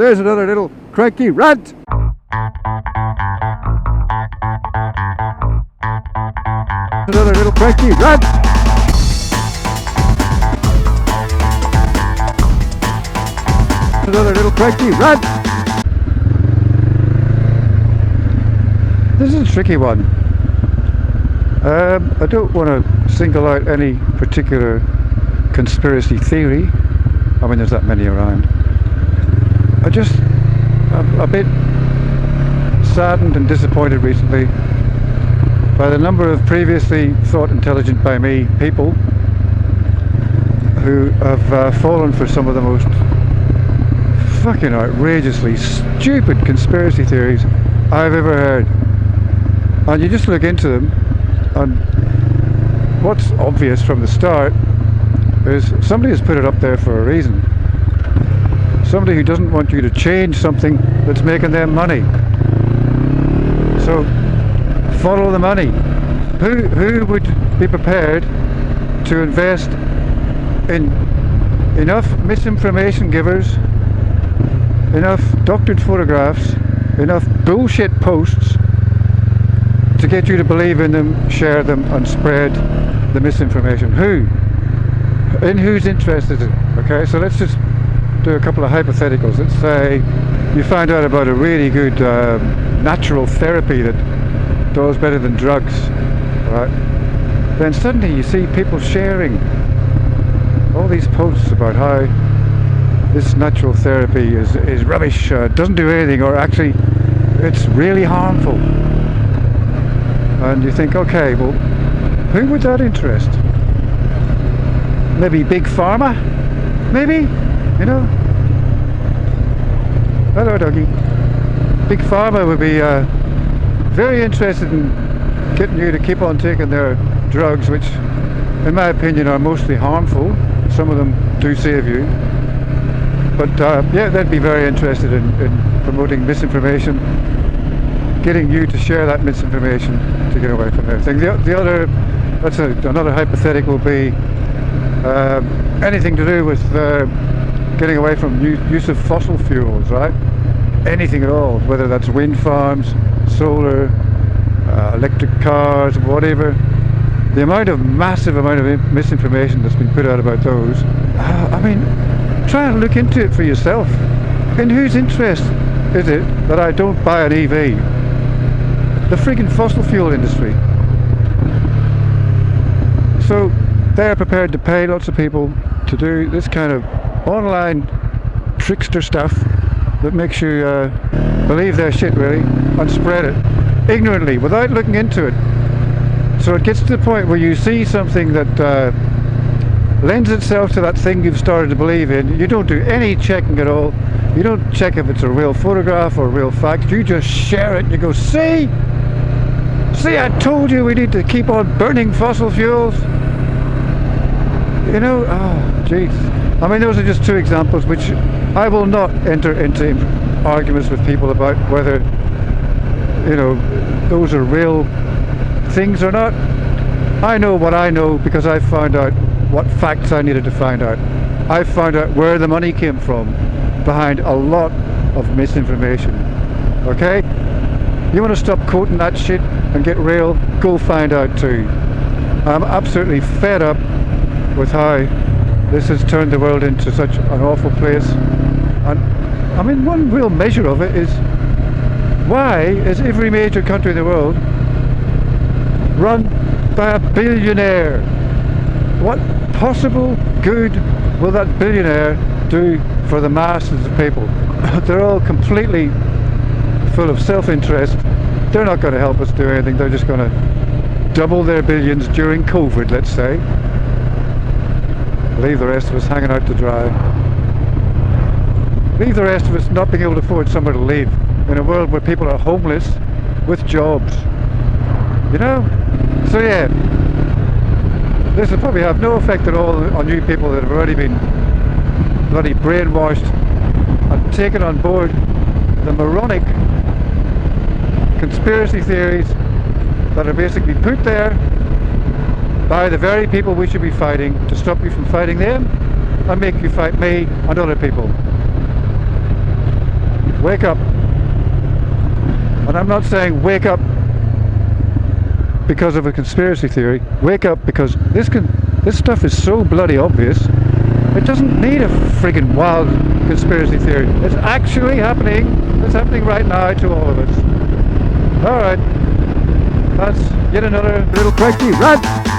There's another little cranky rant. Another little cranky rant. Another little cranky rant. This is a tricky one. I don't want to single out any particular conspiracy theory. I mean, there's that many around. I'm a bit saddened and disappointed recently by the number of previously thought intelligent by me people who have fallen for some of the most fucking outrageously stupid conspiracy theories I've ever heard. And you just look into them, and what's obvious from the start is somebody has put it up there for a reason. Somebody who doesn't want you to change something that's making them money. So follow the money. Who would be prepared to invest in enough misinformation givers, enough doctored photographs, enough bullshit posts to get you to believe in them, share them, and spread the misinformation? Who? In whose interest is it? Okay, so let's just do a couple of hypotheticals. Let's say you find out about a really good natural therapy that does better than drugs, right? Then suddenly you see people sharing all these posts about how this natural therapy is rubbish, doesn't do anything, or actually it's really harmful. And you think, okay, well, who would that interest? Maybe Big Pharma? Maybe? You know? Hello, doggy. Big Pharma would be very interested in getting you to keep on taking their drugs, which in my opinion are mostly harmful. Some of them do save you. But yeah, they'd be very interested in promoting misinformation, getting you to share that misinformation to get away from everything. The other, another hypothetical would be anything to do with getting away from use of fossil fuels, right? Anything at all, whether that's wind farms, solar, electric cars, whatever. The massive amount of misinformation that's been put out about those, I mean, try and look into it for yourself. In whose interest is it that I don't buy an EV? The friggin' fossil fuel industry. So they're prepared to pay lots of people to do this kind of online trickster stuff that makes you believe their shit, really, and spread it ignorantly without looking into it. So it gets to the point where you see something that lends itself to that thing you've started to believe in. You don't do any checking at all. You don't check if it's a real photograph or a real fact. You just share it and you go, see, I told you we need to keep on burning fossil fuels. You know, oh jeez. I mean, those are just two examples which I will not enter into arguments with people about whether, you know, those are real things or not. I know what I know because I found out what facts I needed to find out. I found out where the money came from behind a lot of misinformation. Okay? You want to stop quoting that shit and get real? Go find out too. I'm absolutely fed up with how this has turned the world into such an awful place. And I mean, one real measure of it is, why is every major country in the world run by a billionaire? What possible good will that billionaire do for the masses of people? They're all completely full of self-interest. They're not going to help us do anything. They're just going to double their billions during COVID, let's say. Leave the rest of us hanging out to dry. Leave the rest of us not being able to afford somewhere to live in a world where people are homeless with jobs. You know? So yeah, this will probably have no effect at all on you people that have already been bloody brainwashed and taken on board the moronic conspiracy theories that are basically put there by the very people we should be fighting to stop you from fighting them and make you fight me and other people. wake up. And I'm not saying wake up because of a conspiracy theory. Wake up because this stuff is so bloody obvious. It doesn't need a friggin' wild conspiracy theory. It's actually happening. It's happening right now to all of us. Alright. That's yet another little Cranky rant.